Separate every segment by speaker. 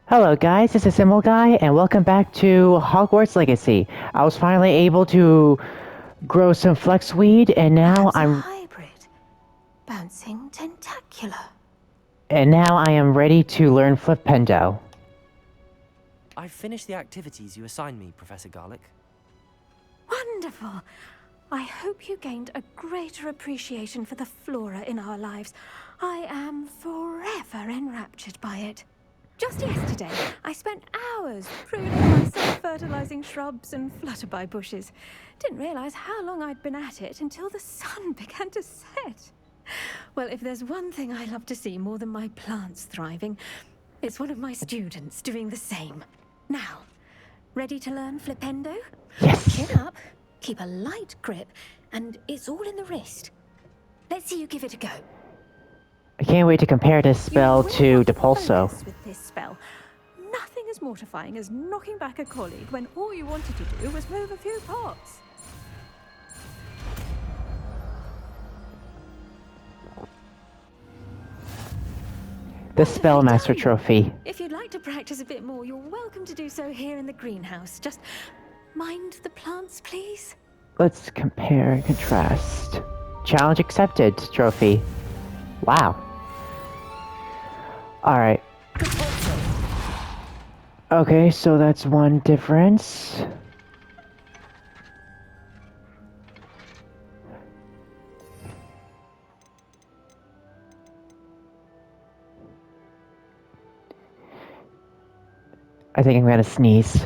Speaker 1: Hello guys, this is Symbol Guy, and welcome back to Hogwarts Legacy. I was finally able to grow some flex-weed, and now
Speaker 2: Perhaps a hybrid. Bouncing tentacular.
Speaker 1: I am ready to learn Flipendo.
Speaker 3: I've finished the activities you assigned me, Professor Garlick.
Speaker 2: Wonderful! I hope you gained a greater appreciation for the flora in our lives. I am forever enraptured by it. Just yesterday, I spent hours pruning my self-fertilizing shrubs and flutterby bushes. Didn't realize how long I'd been at it until the sun began to set. Well, if there's one thing I love to see more than my plants thriving, it's one of my students doing the same. Now, ready to learn Flipendo?
Speaker 1: Yes!
Speaker 2: Chin up, keep a light grip, and it's all in the wrist. Let's see you give it a go.
Speaker 1: I can't wait to compare this spell to Depulso.
Speaker 2: With this spell, nothing as mortifying as knocking back a colleague when all you wanted to do was move a few pots.
Speaker 1: The Spellmaster Trophy.
Speaker 2: If you'd like to practice a bit more, you're welcome to do so here in the greenhouse. Just mind the plants, please.
Speaker 1: Let's compare and contrast. Challenge accepted trophy. Wow. Alright. Okay, so that's one difference. I think I'm gonna sneeze.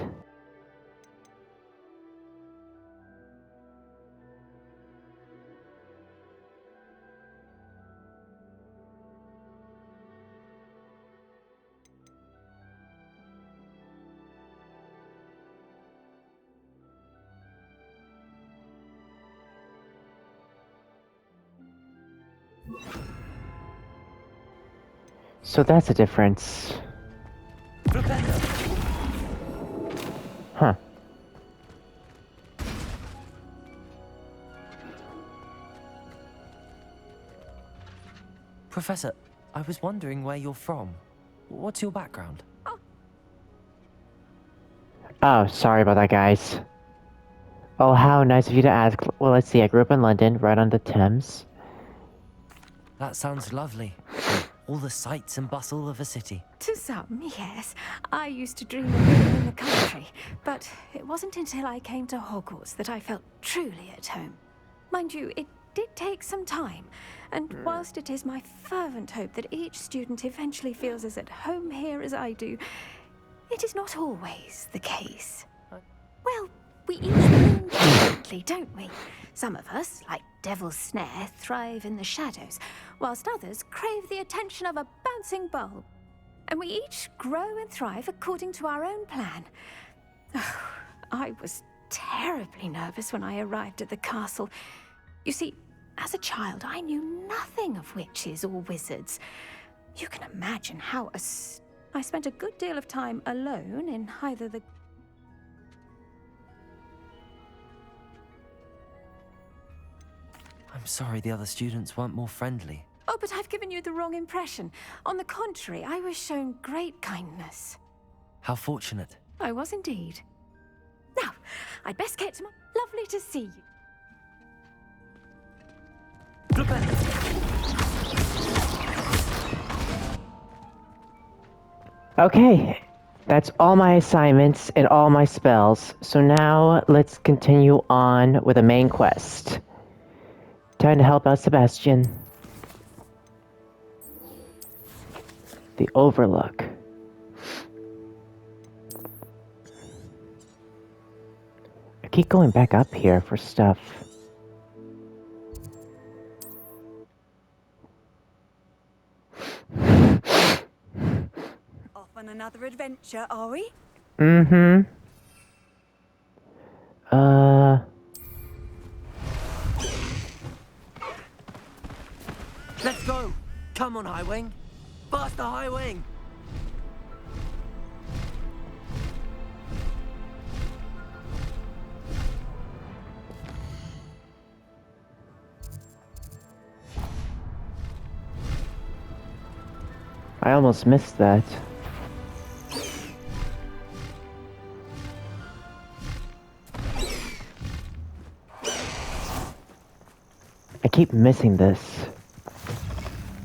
Speaker 1: So that's a difference. Huh.
Speaker 3: Professor, I was wondering where you're from. What's your background?
Speaker 1: Oh, sorry about that, guys. Oh, how nice of you to ask. Well, let's see. I grew up in London, right on the Thames.
Speaker 3: That sounds lovely. All the sights and bustle of a city.
Speaker 2: To some, yes. I used to dream of living in the country, but it wasn't until I came to Hogwarts that I felt truly at home. Mind you, it did take some time, and whilst it is my fervent hope that each student eventually feels as at home here as I do, it is not always the case. Well, we each bloom differently, don't we? Some of us, like Devil's Snare, thrive in the shadows, whilst others crave the attention of a bouncing bulb. And we each grow and thrive according to our own plan. Oh, I was terribly nervous when I arrived at the castle. You see, as a child, I knew nothing of witches or wizards. You can imagine how I spent a good deal of time alone in either the...
Speaker 3: I'm sorry the other students weren't more friendly.
Speaker 2: Oh, but I've given you the wrong impression. On the contrary, I was shown great kindness.
Speaker 3: How fortunate.
Speaker 2: I was indeed. Now, I'd best get to my... Lovely to see you.
Speaker 1: Okay, that's all my assignments and all my spells. So now let's continue on with the main quest. Time to help out Sebastian. The Overlook. I keep going back up here for stuff.
Speaker 4: Off on another adventure, are we?
Speaker 1: Mm-hmm.
Speaker 3: Let's go! Come on, High Wing! Faster, High Wing!
Speaker 1: I almost missed that. keep missing this.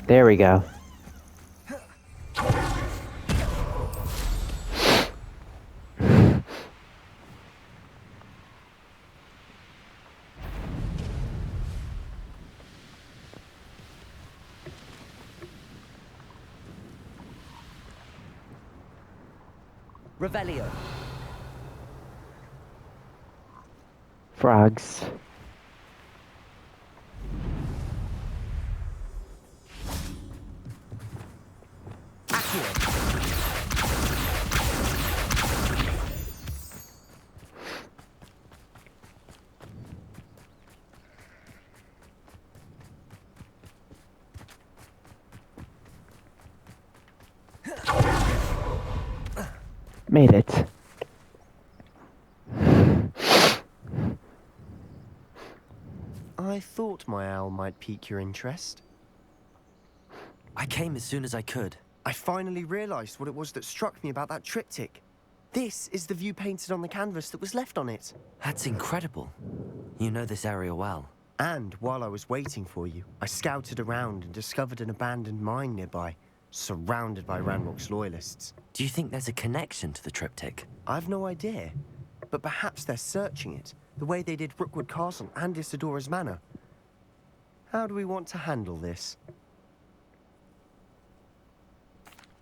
Speaker 1: There we go.
Speaker 3: Revelio.
Speaker 1: Frogs. Made it.
Speaker 5: I thought my owl might pique your interest.
Speaker 3: I came as soon as I could.
Speaker 5: I finally realized what it was that struck me about that triptych. This is the view painted on the canvas that was left on it.
Speaker 3: That's incredible. You know this area well.
Speaker 5: And while I was waiting for you, I scouted around and discovered an abandoned mine nearby, surrounded by Ranrock's loyalists.
Speaker 3: Do you think there's a connection to the triptych?
Speaker 5: I've no idea, but perhaps they're searching it, the way they did Rookwood Castle and Isidora's Manor. How do we want to handle this?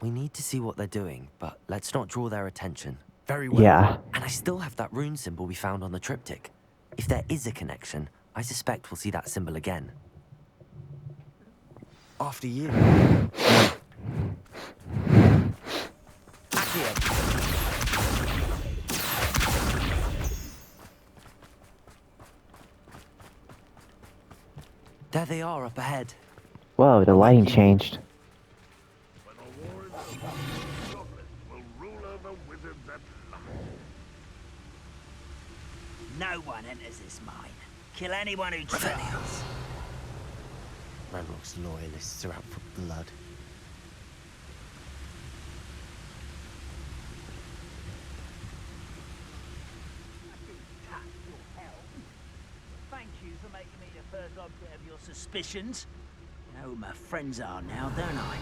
Speaker 3: We need to see what they're doing, but let's not draw their attention. Very well.
Speaker 1: Yeah.
Speaker 3: And I still have that rune symbol we found on the triptych. If there is a connection, I suspect we'll see that symbol again.
Speaker 5: After you.
Speaker 3: There they are up ahead.
Speaker 1: Whoa, the lighting changed.
Speaker 6: When a war is over, goblins will rule over wizards at last.
Speaker 7: No one enters this mine. Kill anyone who tries.
Speaker 5: Ranrock's loyalists are out for blood.
Speaker 7: Thank you for making me the first object of your suspicions. You know who my friends are now, don't I?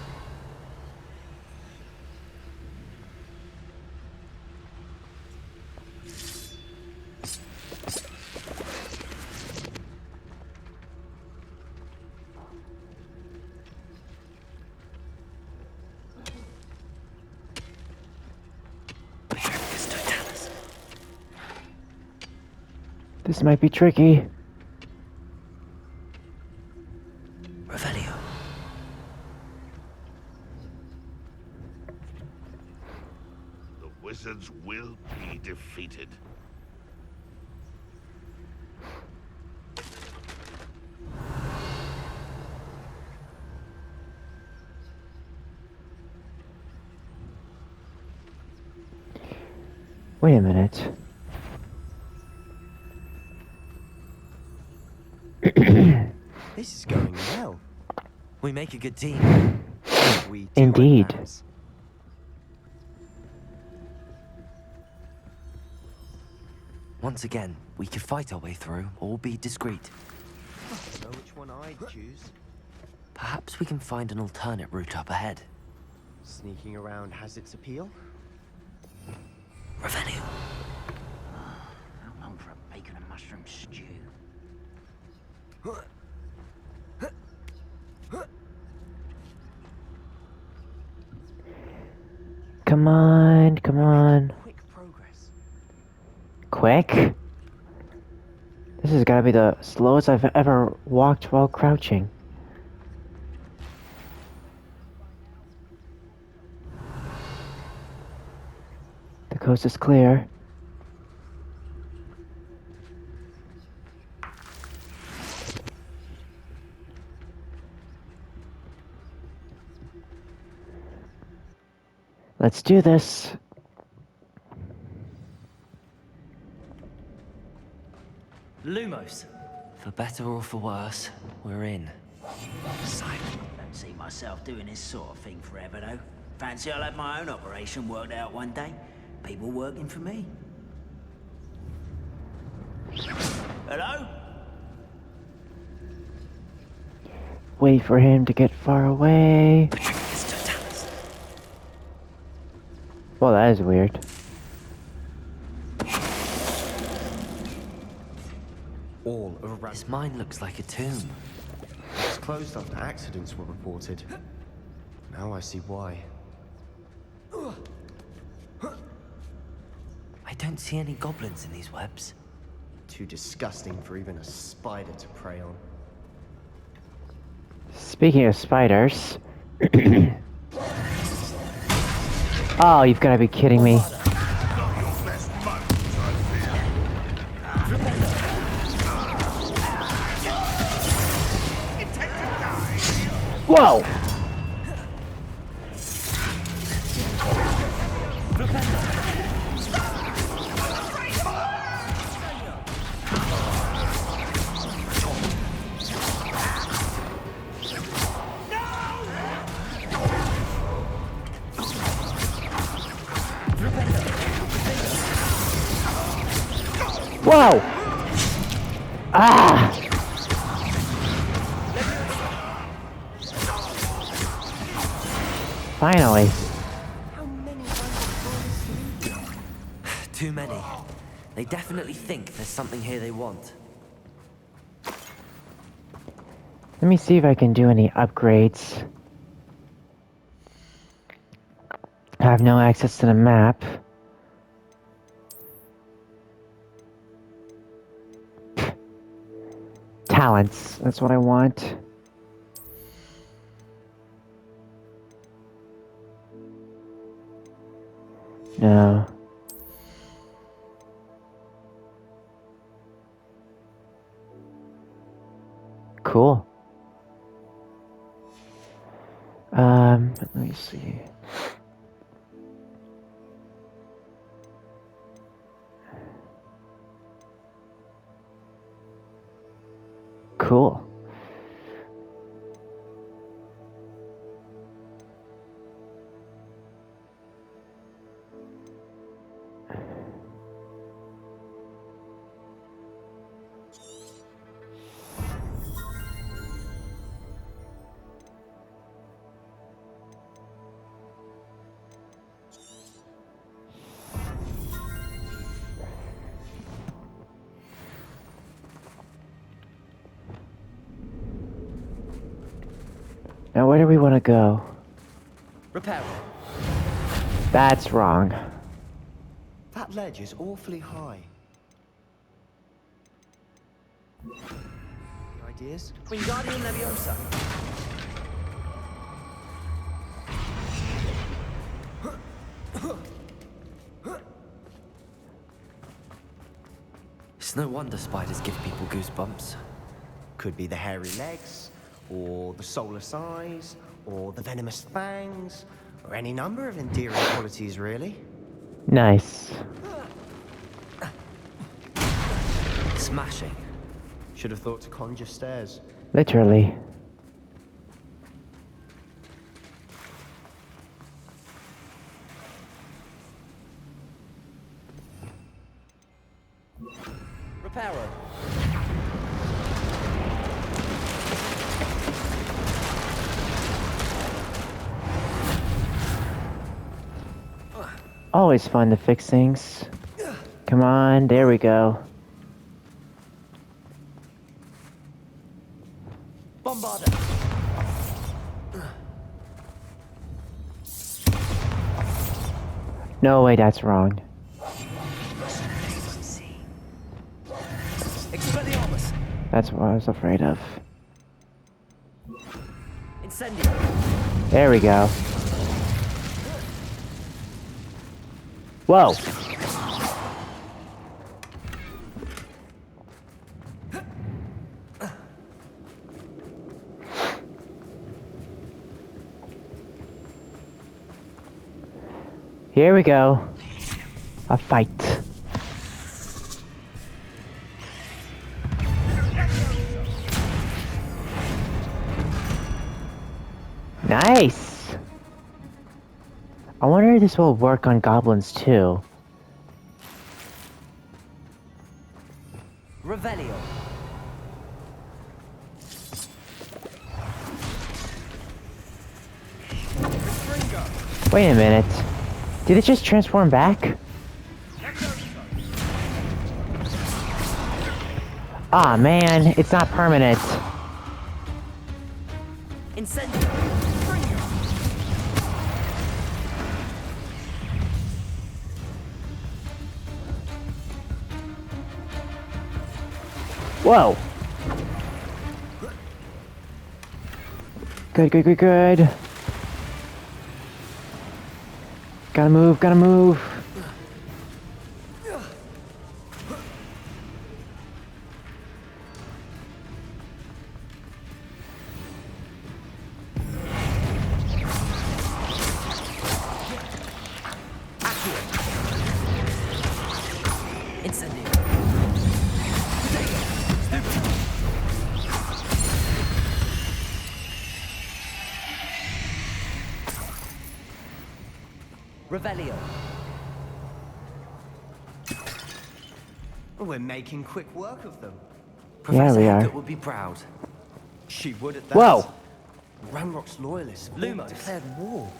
Speaker 1: This might be tricky.
Speaker 3: Revelio.
Speaker 6: The wizards will be defeated.
Speaker 1: Wait a minute.
Speaker 5: This is going well.
Speaker 3: We make a good team.
Speaker 5: We do
Speaker 1: Indeed.
Speaker 5: advance.
Speaker 3: Once again, we could fight our way through or be discreet.
Speaker 5: I don't know which one I'd choose.
Speaker 3: Perhaps we can find an alternate route up ahead.
Speaker 5: Sneaking around has its appeal.
Speaker 3: Revelio.
Speaker 7: How long for a bacon and mushroom stew?
Speaker 1: Come on, come on.
Speaker 5: Quick progress.
Speaker 1: Quick? This has gotta be the slowest I've ever walked while crouching. The coast is clear. Let's do this.
Speaker 3: Lumos. For better or for worse, we're in.
Speaker 7: Silent. Don't see myself doing this sort of thing forever, though. Fancy I'll have my own operation worked out one day. People working for me. Hello?
Speaker 1: wait for him to get far away. Well, that is weird.
Speaker 5: All around.
Speaker 3: This mine looks like a tomb.
Speaker 5: It's closed after accidents were reported. Now I see why.
Speaker 3: I don't see any goblins in these webs.
Speaker 5: Too disgusting for even a spider to prey on.
Speaker 1: Speaking of spiders. Oh, you've got to be kidding me. Whoa! Whoa! Ah! Finally.
Speaker 3: Too many. They definitely think there's something here they want.
Speaker 1: Let me see if I can do any upgrades. I have no access to the map. Talents, that's what I want. No. Cool. Let me see. Cool. Now where do we want to go?
Speaker 3: Repair.
Speaker 1: That's wrong.
Speaker 5: That ledge is awfully high. Ideas?
Speaker 3: Wingardium Leviosa. It's no wonder spiders give people goosebumps.
Speaker 5: Could be the hairy legs, or the soulless eyes, or the venomous fangs, or any number of endearing qualities, really.
Speaker 1: Nice.
Speaker 3: Smashing.
Speaker 5: Should have thought to conjure stairs.
Speaker 1: Literally.
Speaker 3: Reparo.
Speaker 1: Always fun to fix things. Come on, there we go.
Speaker 3: Bombarder.
Speaker 1: No way, that's wrong.
Speaker 3: Expelliarmus.
Speaker 1: That's what I was afraid of.
Speaker 3: Incendio.
Speaker 1: There we go. Whoa! Here we go. A fight. Nice! I wonder if this will work on goblins too.
Speaker 3: Revelio.
Speaker 1: Wait a minute. Did it just transform back? Ah, man, it's not permanent.
Speaker 3: Incendio!
Speaker 1: Whoa! Good, good, good, good. Gotta move, gotta move.
Speaker 3: Incendio! Revelio.
Speaker 5: We're making quick work of them.
Speaker 3: Professor
Speaker 1: we are.
Speaker 3: Hackett would be proud.
Speaker 5: She would at that.
Speaker 1: Whoa!
Speaker 5: Ranrock's loyalists have all
Speaker 3: Lumos.
Speaker 5: declared war.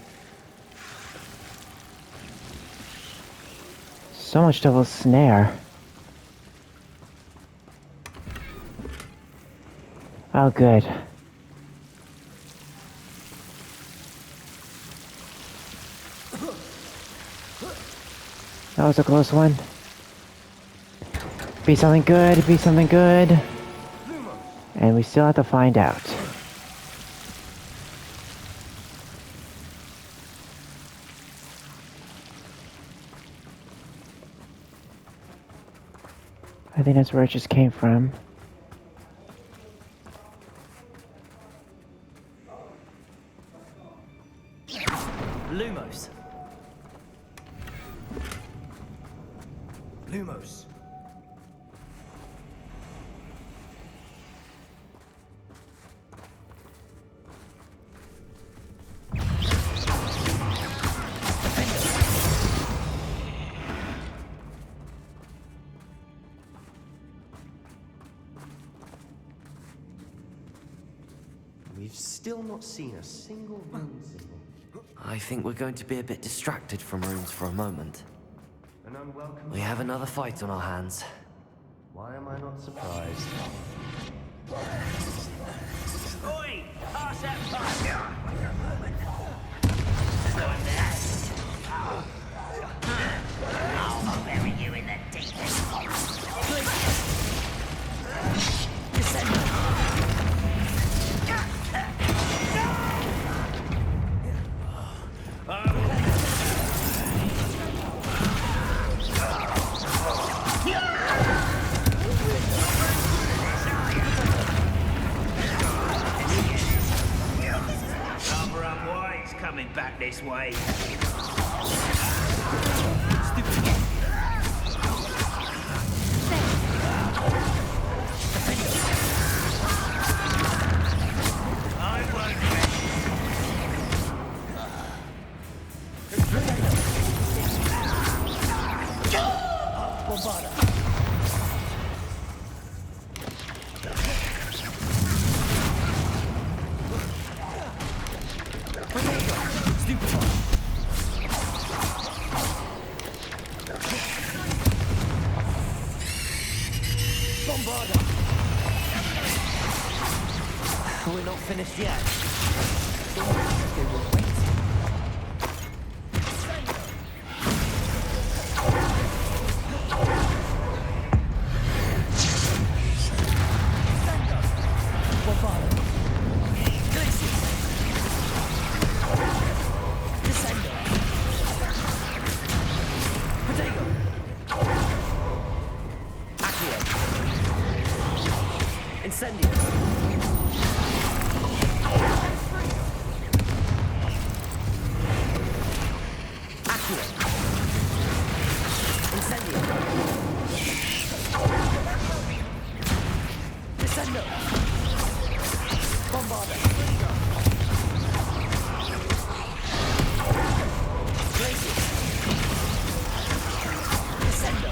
Speaker 1: So much double snare. Oh, good. That was a close one. Be something good, be something good. And we still have to find out. I think that's where it just came from.
Speaker 3: Lumos.
Speaker 5: Lumos. We've still not seen a single rune symbol.
Speaker 3: I think we're going to be a bit distracted from runes for a moment.
Speaker 5: An unwelcome.
Speaker 3: We have another fight on our hands.
Speaker 5: Why am I not surprised?
Speaker 7: Oi! Pass that pipe! I'll bury you in the deepest. Cover up wise coming back this way. I won't.
Speaker 3: We're not finished yet. Incendio. Accio. Incendio. Descendo. Bombarda. Glacier. Descendo.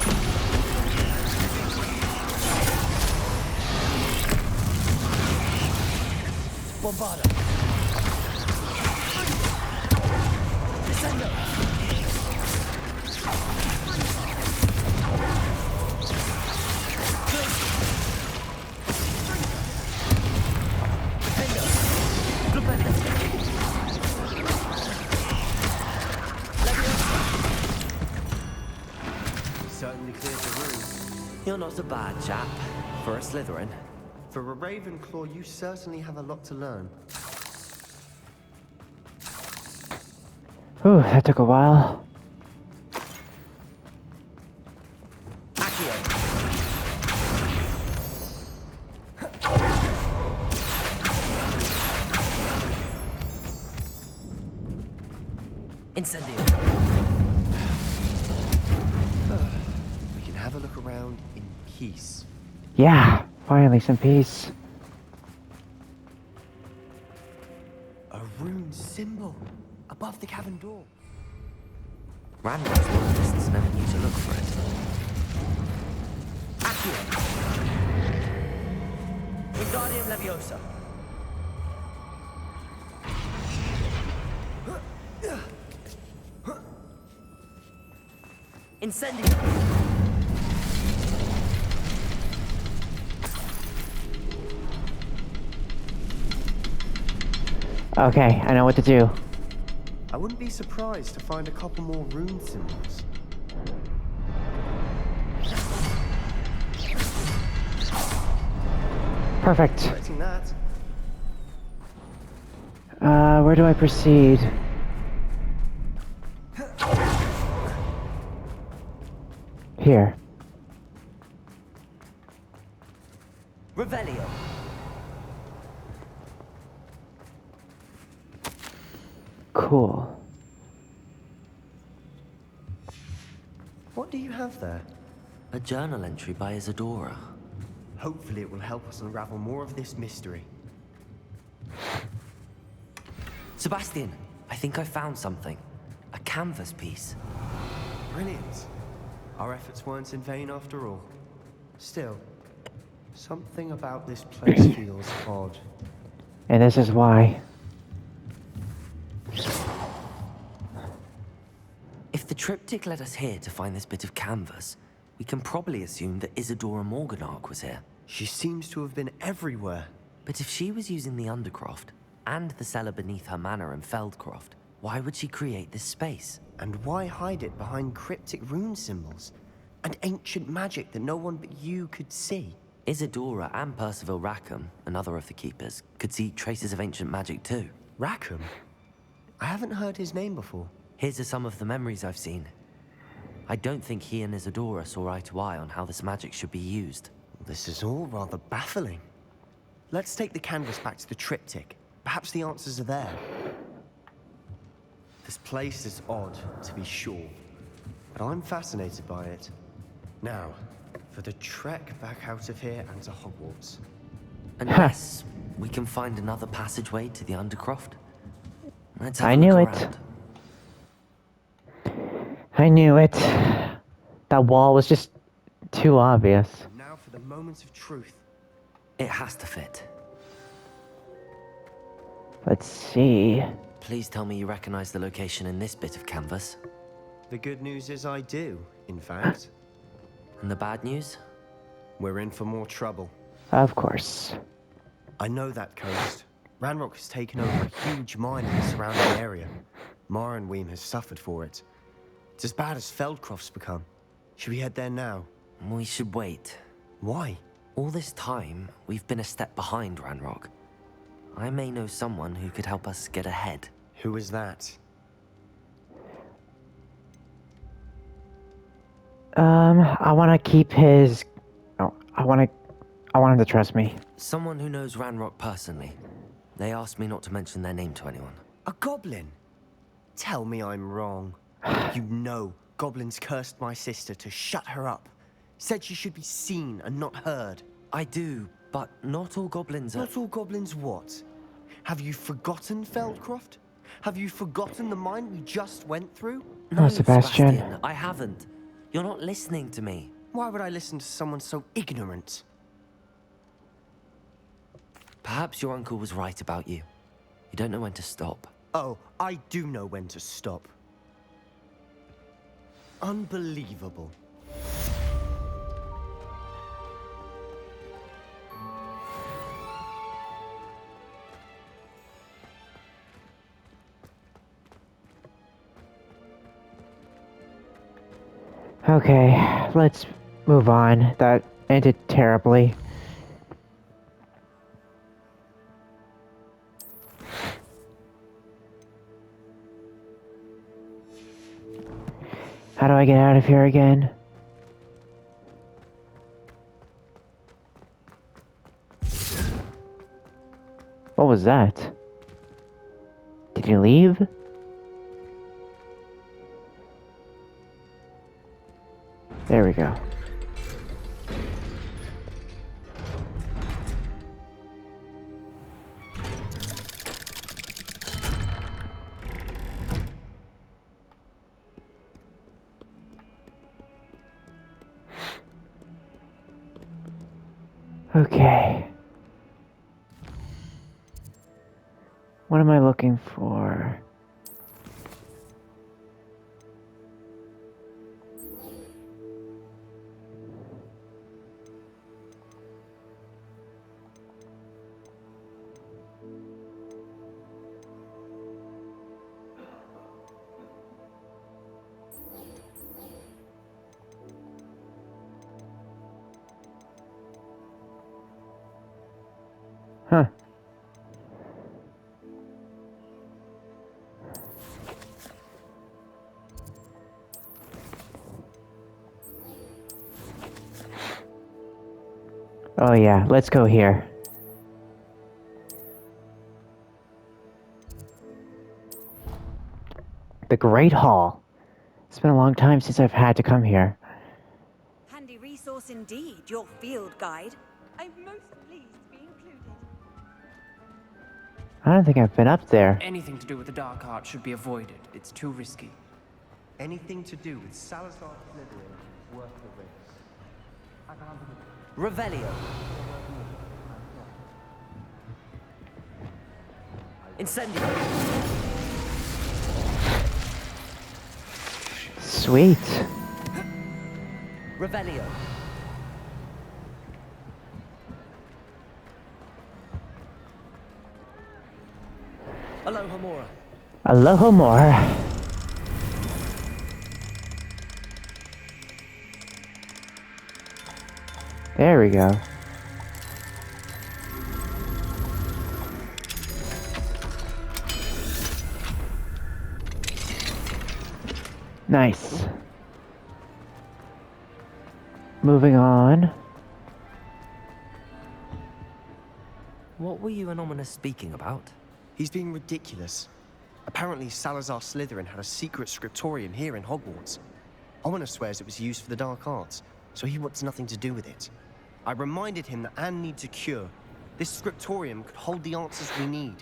Speaker 3: Bombarda. Descendo. You're not a bad chap for a Slytherin.
Speaker 5: For a Ravenclaw, you certainly have a lot to learn.
Speaker 1: Whew, that took a while.
Speaker 3: Accio. Incendio.
Speaker 5: We can have a look around in peace.
Speaker 1: Yeah, finally some peace.
Speaker 5: A rune symbol above the cavern door.
Speaker 3: Ranrock's loyalists never knew to look for it. Accio. Wingardium Leviosa. Incendio.
Speaker 1: Okay, I know what to do.
Speaker 5: I wouldn't be surprised to find a couple more rune symbols.
Speaker 1: Perfect.
Speaker 5: Expecting that.
Speaker 1: Where do I proceed? Here.
Speaker 3: Revelio.
Speaker 1: Cool.
Speaker 5: What do you have there?
Speaker 3: A journal entry by Isadora.
Speaker 5: Hopefully it will help us unravel more of this mystery.
Speaker 3: Sebastian, I think I found something. A canvas piece.
Speaker 5: Brilliant. Our efforts weren't in vain after all. Still, something about this place feels odd.
Speaker 1: And this is why.
Speaker 3: If the triptych led us here to find this bit of canvas, we can probably assume that Isadora Morganach was here.
Speaker 5: She seems to have been everywhere.
Speaker 3: But if she was using the Undercroft, and the cellar beneath her manor in Feldcroft, why would she create this space?
Speaker 5: And why hide it behind cryptic rune symbols? And ancient magic that no one but you could see?
Speaker 3: Isadora and Percival Rackham, another of the Keepers, could see traces of ancient magic too.
Speaker 5: Rackham? I haven't heard his name before.
Speaker 3: Here are some of the memories I've seen. I don't think he and Isadora saw eye to eye on how this magic should be used.
Speaker 5: This is all rather baffling. Let's take the canvas back to the triptych. Perhaps the answers are there. This place is odd, to be sure, but I'm fascinated by it. Now, for the trek back out of here and to Hogwarts.
Speaker 3: Unless we can find another passageway to the Undercroft. Let's have
Speaker 1: I
Speaker 3: a
Speaker 1: knew
Speaker 3: look
Speaker 1: it.
Speaker 3: around.
Speaker 1: I knew it. That wall was just too obvious.
Speaker 5: And now for the moment of truth.
Speaker 3: It has to fit.
Speaker 1: Let's see.
Speaker 3: Please tell me you recognize the location in this bit of canvas.
Speaker 5: The good news is I do, in fact.
Speaker 3: And the bad news?
Speaker 5: We're in for more trouble.
Speaker 1: Of course.
Speaker 5: I know that coast. Ranrock has taken over a huge mine in the surrounding area. Marrenweem has suffered for it. It's as bad as Feldcroft's become. Should we head there now?
Speaker 3: We should wait.
Speaker 5: Why?
Speaker 3: All this time, we've been a step behind Ranrock. I may know someone who could help us get ahead.
Speaker 5: Who is that?
Speaker 1: I want to keep his... Oh, I want him to trust me.
Speaker 3: Someone who knows Ranrock personally. They asked me not to mention their name to anyone.
Speaker 5: A goblin? Tell me I'm wrong. You know, goblins cursed my sister to shut her up. Said she should be seen and not heard.
Speaker 3: I do, but not all goblins are...
Speaker 5: Not all goblins what? Have you forgotten Feldcroft? Have you forgotten the mine we just went through?
Speaker 1: No, Sebastian.
Speaker 3: I haven't. You're not listening to me.
Speaker 5: Why would I listen to someone so ignorant?
Speaker 3: Perhaps your uncle was right about you. You don't know when to stop.
Speaker 5: Oh, I do know when to stop. Unbelievable.
Speaker 1: Okay, let's move on. That ended terribly. How do I get out of here again? What was that? Did you leave? There we go. Okay. What am I looking for? Huh. Oh yeah, let's go here. The Great Hall. It's been a long time since I've had to come here.
Speaker 4: Handy resource indeed, your field guide. I'm most pleased to be included.
Speaker 1: I don't think I've been up there.
Speaker 8: Anything to do with the dark art should be avoided. It's too risky.
Speaker 5: Anything to do with Salazar Slytherin worth the risk.
Speaker 3: Revelio. Incendio.
Speaker 1: Sweet.
Speaker 3: Revelio. Alohomora.
Speaker 1: Alohomora. There we go. Nice. Moving on.
Speaker 3: What were you and Ominous speaking about?
Speaker 5: He's being ridiculous. Apparently, Salazar Slytherin had a secret scriptorium here in Hogwarts. Ominous swears it was used for the dark arts, so he wants nothing to do with it. I reminded him that Anne needs a cure. This scriptorium could hold the answers we need.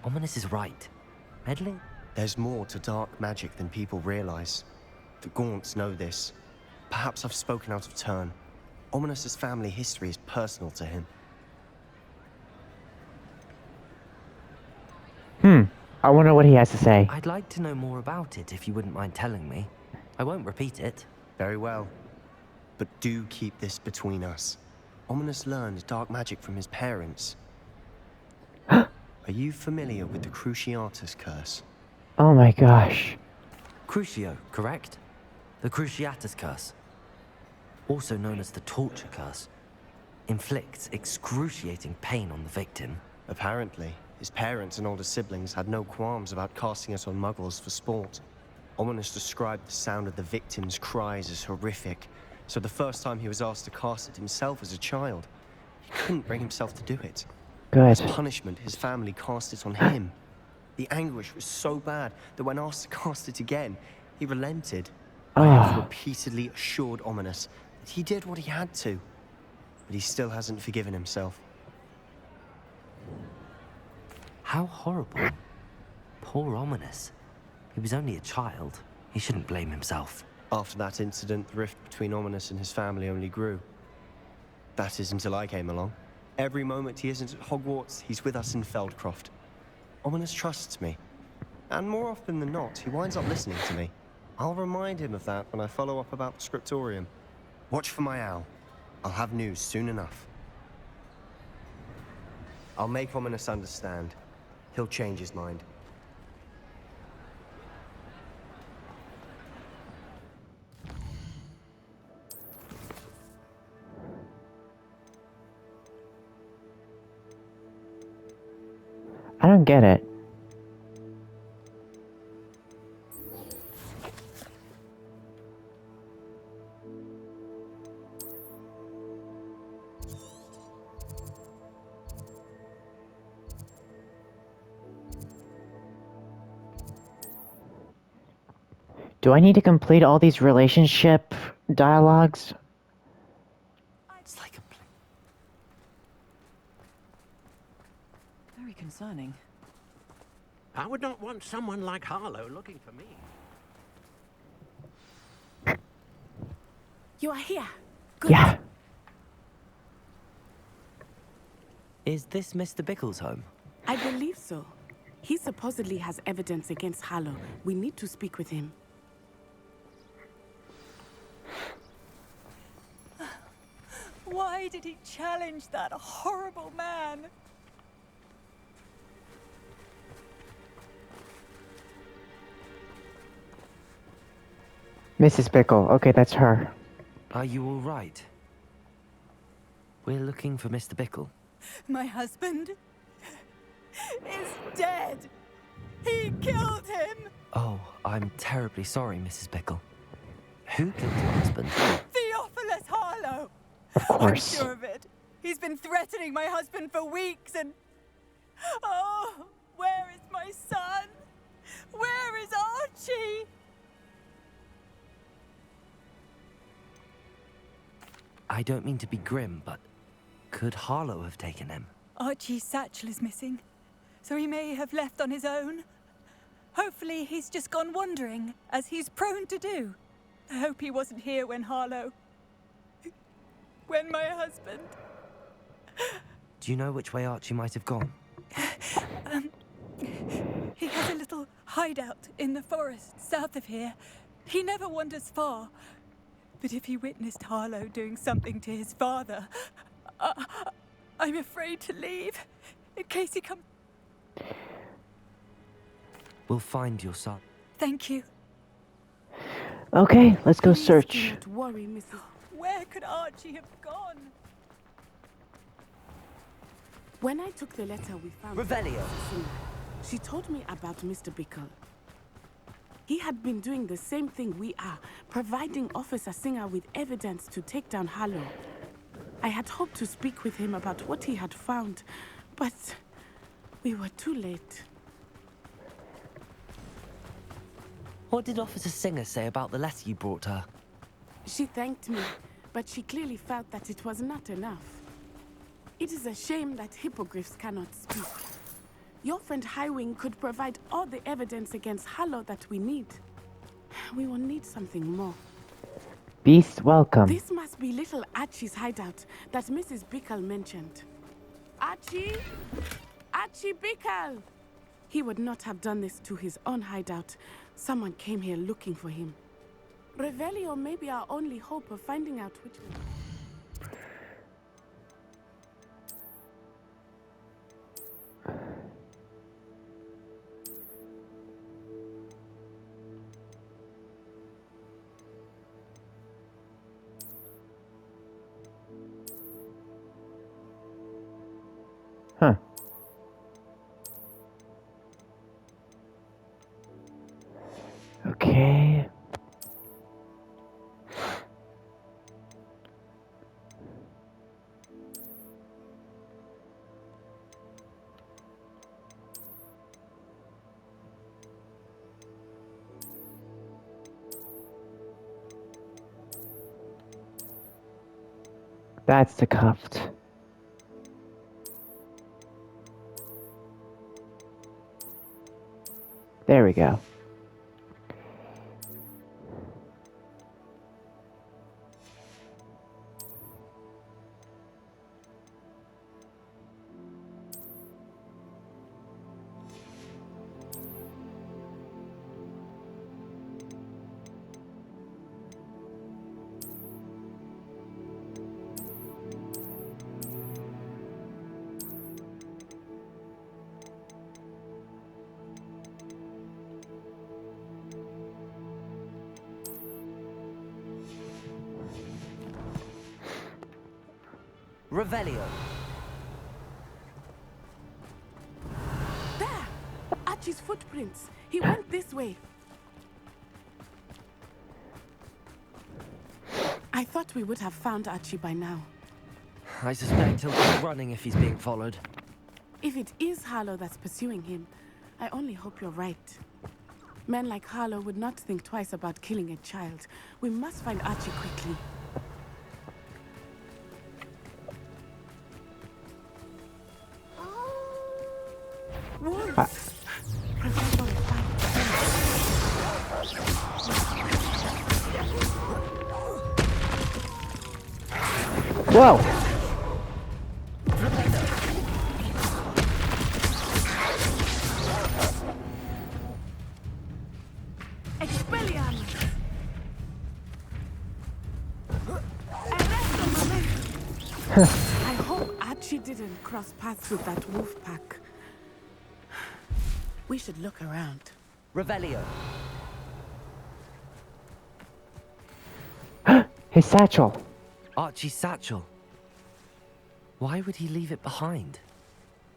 Speaker 3: Ominous is right. Meddling?
Speaker 5: There's more to dark magic than people realize. The Gaunts know this. Perhaps I've spoken out of turn. Ominous's family history is personal to him.
Speaker 1: I wonder what he has to say.
Speaker 3: I'd like to know more about it if you wouldn't mind telling me. I won't repeat it.
Speaker 5: Very well. But do keep this between us. Ominous learned dark magic from his parents. Are you familiar with the Cruciatus curse?
Speaker 1: Oh my gosh.
Speaker 3: Crucio, correct? The Cruciatus curse. Also known as the torture curse. Inflicts excruciating pain on the victim.
Speaker 5: Apparently, his parents and older siblings had no qualms about casting it on muggles for sport. Ominous described the sound of the victim's cries as horrific, so the first time he was asked to cast it himself as a child, he couldn't bring himself to do it.
Speaker 1: Good.
Speaker 5: As punishment, his family cast it on him. The anguish was so bad that when asked to cast it again, he relented. I have repeatedly assured Ominous that he did what he had to, but he still hasn't forgiven himself.
Speaker 3: How horrible. Poor Ominous. He was only a child. He shouldn't blame himself.
Speaker 5: After that incident, the rift between Ominous and his family only grew. That is until I came along. Every moment he isn't at Hogwarts, he's with us in Feldcroft. Ominous trusts me. And more often than not, he winds up listening to me. I'll remind him of that when I follow up about the scriptorium. Watch for my owl. I'll have news soon enough. I'll make Ominous understand. He'll change his mind.
Speaker 1: don't get it. Do I need to complete all these relationship dialogues?
Speaker 3: It's like a
Speaker 9: Very concerning.
Speaker 10: I would not want someone like Harlow looking for me.
Speaker 11: You are here. Good.
Speaker 1: Yeah.
Speaker 3: Is this Mr. Bickle's home?
Speaker 11: I believe so. He supposedly has evidence against Harlow. We need to speak with him.
Speaker 9: Why did he challenge that horrible man?
Speaker 1: Mrs. Bickle. Okay, that's her.
Speaker 3: Are you all right? We're looking for Mr. Bickle.
Speaker 9: My husband is dead. He killed him.
Speaker 3: Oh, I'm terribly sorry, Mrs. Bickle. Who killed your husband?
Speaker 9: Theophilus Harlow.
Speaker 1: Of course.
Speaker 9: I'm sure of it. He's been threatening my husband for weeks and... Oh, where is my son? Where is Archie?
Speaker 3: I don't mean to be grim, but could Harlow have taken him?
Speaker 9: Archie's satchel is missing, so he may have left on his own. Hopefully he's just gone wandering, as he's prone to do. I hope he wasn't here when Harlow... when my husband...
Speaker 3: Do you know which way Archie might have gone?
Speaker 9: He has a little hideout in the forest south of here. He never wanders far. But if he witnessed Harlow doing something to his father, I'm afraid to leave, in case he comes...
Speaker 3: We'll find your son.
Speaker 9: Thank you.
Speaker 1: Okay, let's go
Speaker 11: Please
Speaker 1: search.
Speaker 11: do not worry, Mrs.
Speaker 9: Where could Archie have gone?
Speaker 11: When I took the letter we found...
Speaker 3: Revelio.
Speaker 11: She told me about Mr. Bickle. He had been doing the same thing we are, providing Officer Singer with evidence to take down Harlow. I had hoped to speak with him about what he had found, but we were too late.
Speaker 3: What did Officer Singer say about the letter you brought her?
Speaker 11: She thanked me, but she clearly felt that it was not enough. It is a shame that hippogriffs cannot speak. Your friend Highwing could provide all the evidence against Harlow that we need. We will need something more.
Speaker 1: Beast welcome.
Speaker 11: This must be little Archie's hideout that Mrs. Bickle mentioned. Archie? Archie Bickle! He would not have done this to his own hideout. Someone came here looking for him. Revelio may be our only hope of finding out which one.
Speaker 1: Huh. Okay. That's the cuffed. There we go.
Speaker 3: Revelio.
Speaker 11: There! footprints. He went this way. I thought we would have found Archie by now.
Speaker 3: I suspect he'll keep running if he's being followed.
Speaker 11: If it is Harlow that's pursuing him, I only hope you're right. Men like Harlow would not think twice about killing a child. We must find Archie quickly. Wolves!
Speaker 1: Whoa!
Speaker 11: Expelliarmus! I hope Archie didn't cross paths with that wolf pack. We should look around.
Speaker 3: Revelio.
Speaker 1: His satchel.
Speaker 3: Archie's satchel. Why would he leave it behind?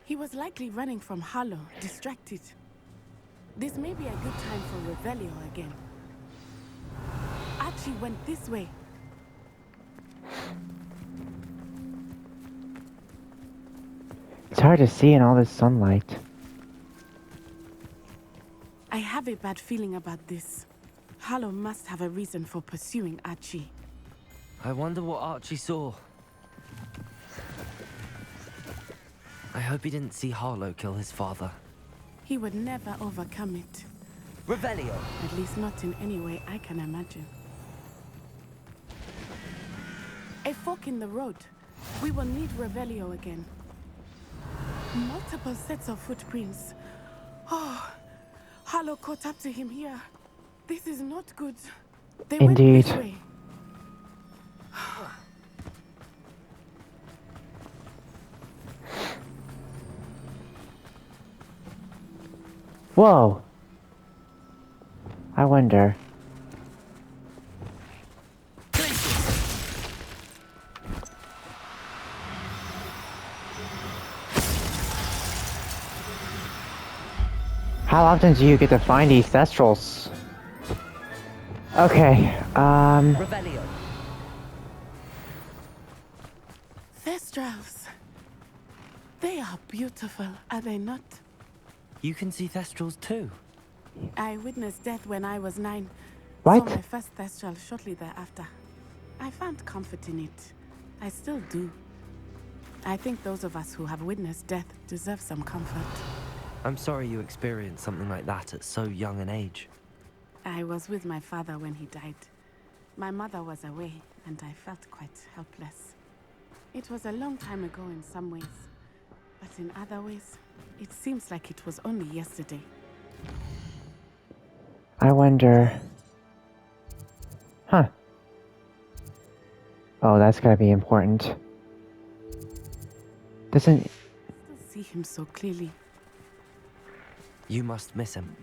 Speaker 11: He was likely running from Harlow, distracted. This may be a good time for Revelio again. Archie went this way.
Speaker 1: It's hard to see in all this sunlight.
Speaker 11: I have a bad feeling about this. Harlow must have a reason for pursuing Archie.
Speaker 3: I wonder what Archie saw. I hope he didn't see Harlow kill his father.
Speaker 11: He would never overcome it.
Speaker 3: Revelio!
Speaker 11: At least not in any way I can imagine. A fork in the road. We will need Revelio again. Multiple sets of footprints. Oh, Harlow caught up to him here. This is not good. They
Speaker 1: Indeed.
Speaker 11: went this way.
Speaker 1: Whoa! I wonder. How often do you get to find these thestrals? Okay,
Speaker 3: Revelio.
Speaker 11: Thestrals. They are beautiful, are they not?
Speaker 3: You can see thestrals too.
Speaker 11: I witnessed death when I was 9.
Speaker 1: What?
Speaker 11: Saw my first thestral shortly thereafter. I found comfort in it. I still do. I think those of us who have witnessed death deserve some comfort.
Speaker 3: I'm sorry you experienced something like that at so young an age.
Speaker 11: I was with my father when he died. My mother was away, and I felt quite helpless. It was a long time ago in some ways, but in other ways, it seems like it was only yesterday.
Speaker 1: I wonder... Huh. Oh, that's gotta be important. Doesn't...
Speaker 11: Still see him so clearly.
Speaker 3: You must miss him.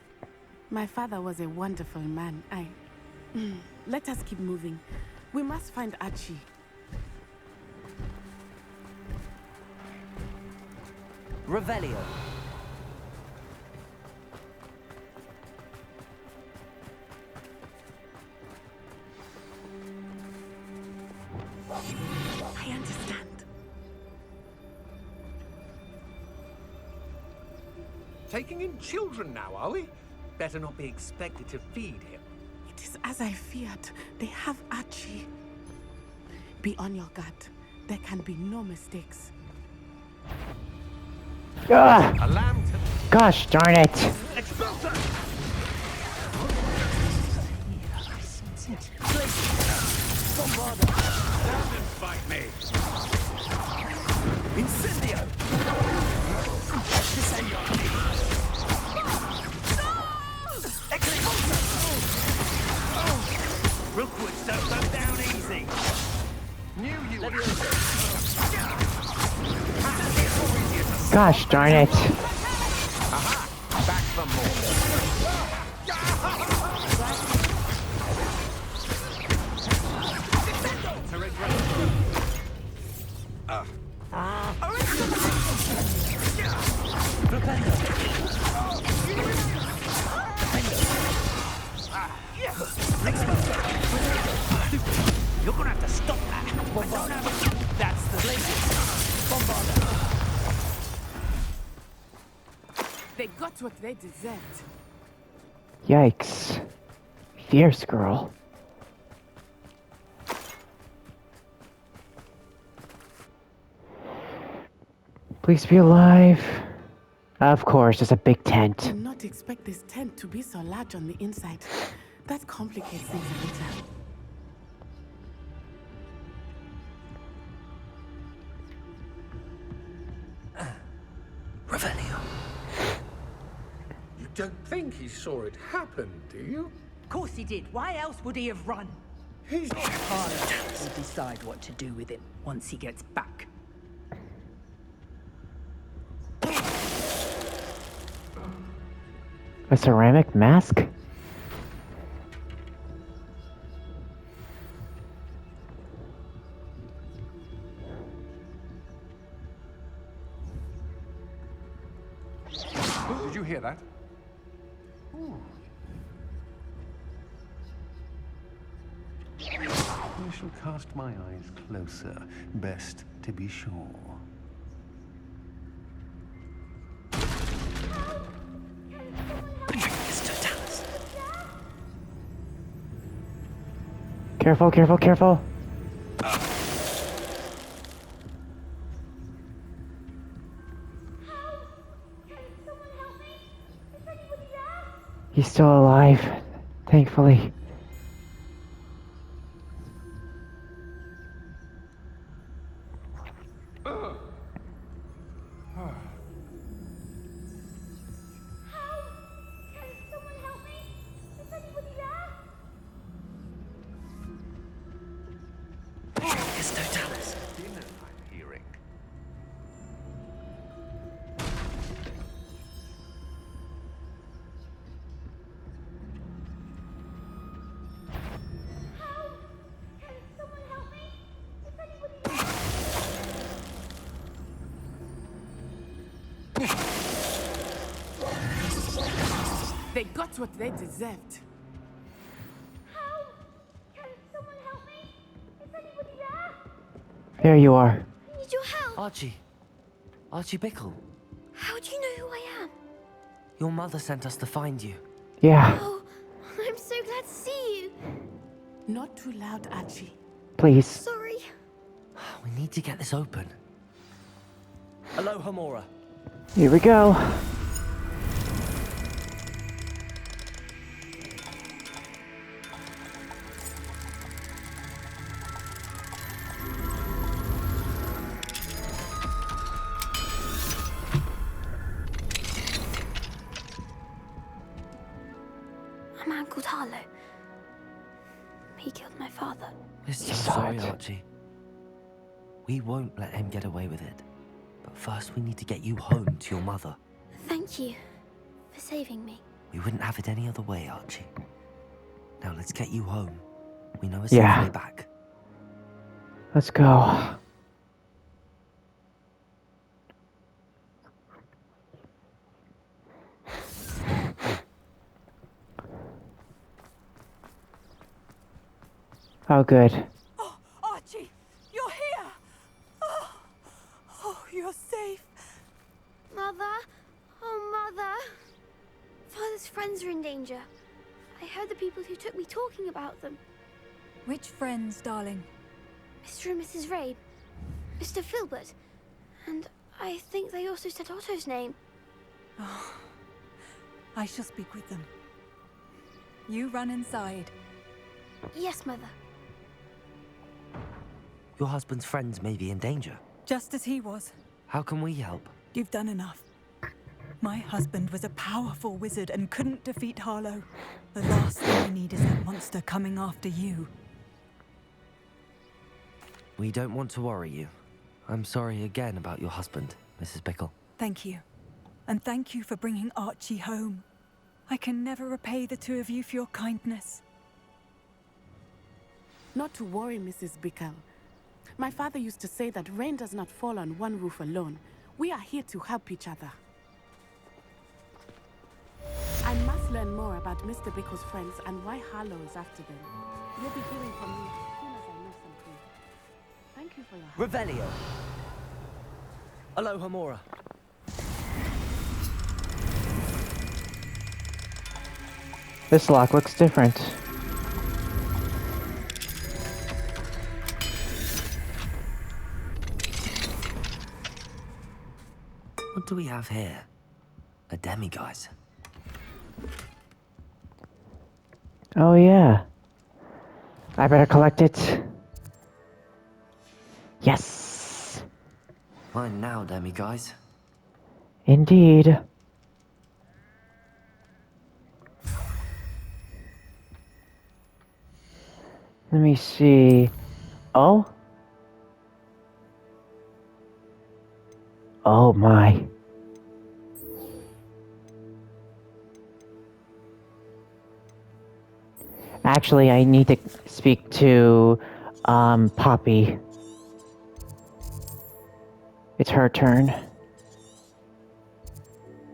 Speaker 11: My father was a wonderful man. Let us keep moving. We must find Archie.
Speaker 3: Revelio.
Speaker 11: I understand.
Speaker 6: Taking in children now, are we? Better not be expected to feed him.
Speaker 11: It is as I feared. They have Archie. Be on your guard. There can be no mistakes.
Speaker 1: Ugh!
Speaker 6: A lamb to...
Speaker 1: Gosh darn it!
Speaker 6: Expulsor! Don't fight me!
Speaker 3: Incendio!
Speaker 6: Rookwoods don't go down easy! Knew you would...
Speaker 1: Gosh darn it!
Speaker 6: Aha! Back for more.
Speaker 11: got what they deserved.
Speaker 1: Yikes. Fierce girl. Please be alive. Of course, there's a big tent.
Speaker 11: Did not expect this tent to be so large on the inside. That complicates things a little.
Speaker 3: Revelio.
Speaker 6: You don't think he saw it happen, do you?
Speaker 4: Of course he did. Why else would he have run?
Speaker 6: He's
Speaker 12: Harlow will decide what to do with him once he gets back.
Speaker 1: A ceramic mask?
Speaker 6: Did you hear that? I shall cast my eyes closer. Best to be sure.
Speaker 1: Careful, careful, careful. He's still alive, thankfully.
Speaker 11: They got what they deserved.
Speaker 1: There you are.
Speaker 2: I need your help.
Speaker 3: Archie Bickle.
Speaker 2: How do you know who I am?
Speaker 3: Your mother sent us to find you.
Speaker 1: Yeah.
Speaker 2: Oh, I'm so glad to see you.
Speaker 11: Not too loud, Archie.
Speaker 1: Please.
Speaker 2: Sorry.
Speaker 3: We need to get this open. Hello, Hamora.
Speaker 1: Here we go.
Speaker 2: A man called Harlow. He killed my father.
Speaker 3: We're so sorry, Archie. We won't let him get away with it. But first we need to get you home to your mother.
Speaker 2: Thank you for saving me.
Speaker 3: We wouldn't have it any other way, Archie. Now let's get you home. We know a
Speaker 1: Yeah.
Speaker 3: safe way back.
Speaker 1: Let's go. Oh, good.
Speaker 9: Oh, Archie, you're here! Oh, you're safe.
Speaker 2: Mother? Oh, Mother. Father's friends are in danger. I heard the people who took me talking about them.
Speaker 9: Which friends, darling?
Speaker 2: Mr. and Mrs. Rabe. Mr. Filbert. And I think they also said Otto's name.
Speaker 9: Oh, I shall speak with them. You run inside.
Speaker 2: Yes, Mother.
Speaker 3: Your husband's friends may be in danger.
Speaker 9: Just as he was.
Speaker 3: How can we help?
Speaker 9: You've done enough. My husband was a powerful wizard and couldn't defeat Harlow. The last thing I need is that monster coming after you.
Speaker 3: We don't want to worry you. I'm sorry again about your husband, Mrs. Bickle.
Speaker 9: Thank you. And thank you for bringing Archie home. I can never repay the two of you for your kindness.
Speaker 11: Not to worry, Mrs. Bickle. My father used to say that rain does not fall on one roof alone. We are here to help each other. I must learn more about Mr. Bickle's friends and why Harlow is after them. You'll be hearing from me as soon as I know something. Thank you for your help.
Speaker 3: Revelio. Hello, Hamora.
Speaker 1: This lock looks different.
Speaker 3: What do we have here? A demiguise.
Speaker 1: Oh yeah. I better collect it. Yes!
Speaker 3: Mine now, demiguise.
Speaker 1: Indeed. Let me see. Oh? Oh my. Actually, I need to speak to, Poppy. It's her turn.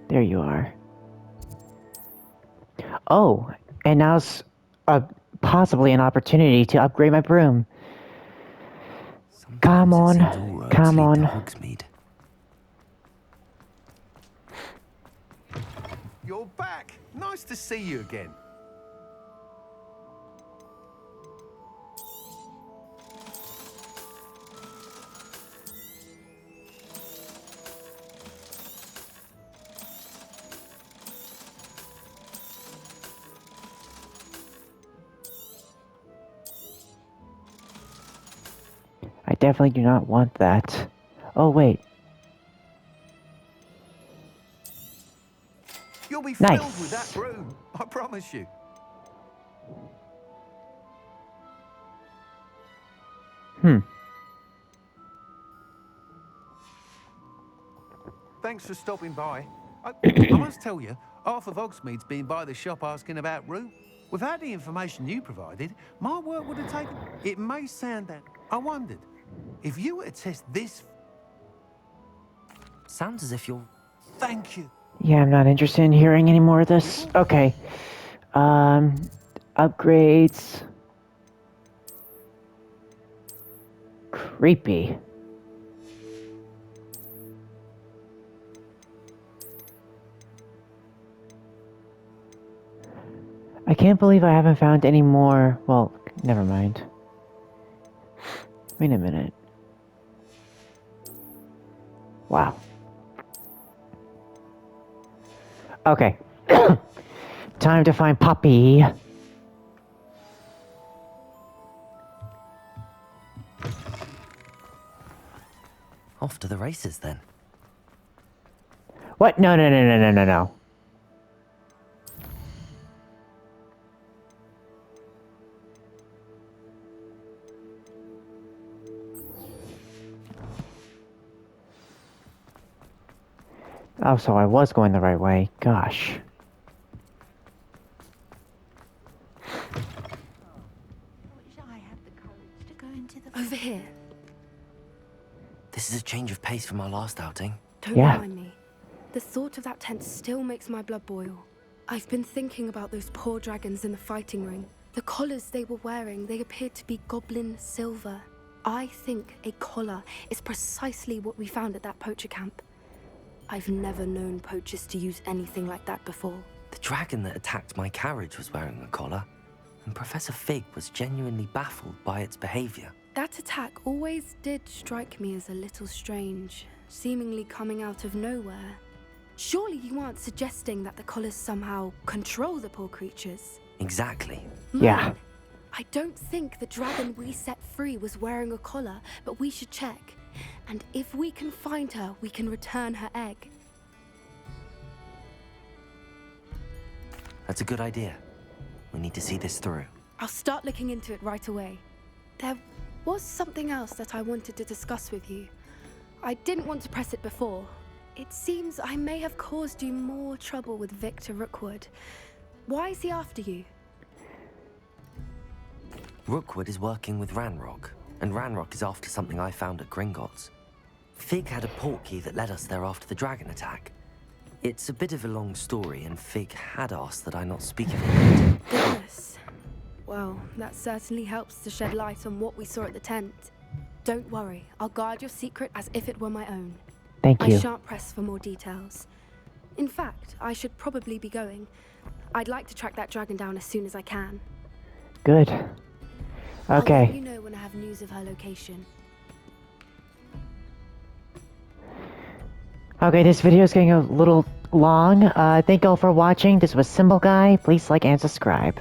Speaker 1: There you are. Oh, and now's possibly an opportunity to upgrade my broom. Come
Speaker 3: Sometimes it seems all
Speaker 1: on,
Speaker 3: roads
Speaker 1: come
Speaker 3: lead to
Speaker 1: on.
Speaker 3: Hogsmeade.
Speaker 6: You're back. Nice to see you again.
Speaker 1: I definitely do not want that. Oh, wait.
Speaker 6: You'll be
Speaker 1: Nice.
Speaker 6: filled with that broom, I promise you. Thanks for stopping by. I must tell you, half of Hogsmeade's been by the shop asking about Rue. Without the information you provided, my work would have taken... It may sound that... I wondered, if you were to test this...
Speaker 3: Sounds as if you're...
Speaker 6: Thank you.
Speaker 1: Yeah, I'm not interested in hearing any more of this. Okay. Upgrades. Creepy. I can't believe I haven't found any more. Well, never mind. Wait a minute. Wow. Okay. Time to find Poppy.
Speaker 3: Off to the races, then.
Speaker 1: What? No, no, no, no, no, no, no. Oh, so I was going the right way. Gosh.
Speaker 13: Over here.
Speaker 3: This is a change of pace from our last outing.
Speaker 13: Don't
Speaker 1: Yeah.
Speaker 13: remind me. The thought of that tent still makes my blood boil. I've been thinking about those poor dragons in the fighting ring. The collars they were wearing, they appeared to be goblin silver. I think a collar is precisely what we found at that poacher camp. I've never known poachers to use anything like that before.
Speaker 3: The dragon that attacked my carriage was wearing a collar, and Professor Fig was genuinely baffled by its behavior.
Speaker 13: That attack always did strike me as a little strange, seemingly coming out of nowhere. Surely you aren't suggesting that the collars somehow control the poor creatures?
Speaker 3: Exactly.
Speaker 1: Yeah.
Speaker 13: I don't think the dragon we set free was wearing a collar, but we should check. And if we can find her, we can return her egg.
Speaker 3: That's a good idea. We need to see this through.
Speaker 13: I'll start looking into it right away. There was something else that I wanted to discuss with you. I didn't want to press it before. It seems I may have caused you more trouble with Victor Rookwood. Why is he after you?
Speaker 3: Rookwood is working with Ranrock, and Ranrock is after something I found at Gringotts. Fig had a portkey that led us there after the dragon attack. It's a bit of a long story, and Fig had asked that I not speak of it.
Speaker 13: Goodness. Well, that certainly helps to shed light on what we saw at the tent. Don't worry, I'll guard your secret as if it were my own.
Speaker 1: Thank you.
Speaker 13: I shan't press for more details. In fact, I should probably be going. I'd like to track that dragon down as soon as I can.
Speaker 1: Good.
Speaker 13: I'll let
Speaker 1: Okay.
Speaker 13: you know when I have news of her location.
Speaker 1: Okay, this video is getting a little long. Thank you all for watching. This was Symbol Guy. Please like and subscribe.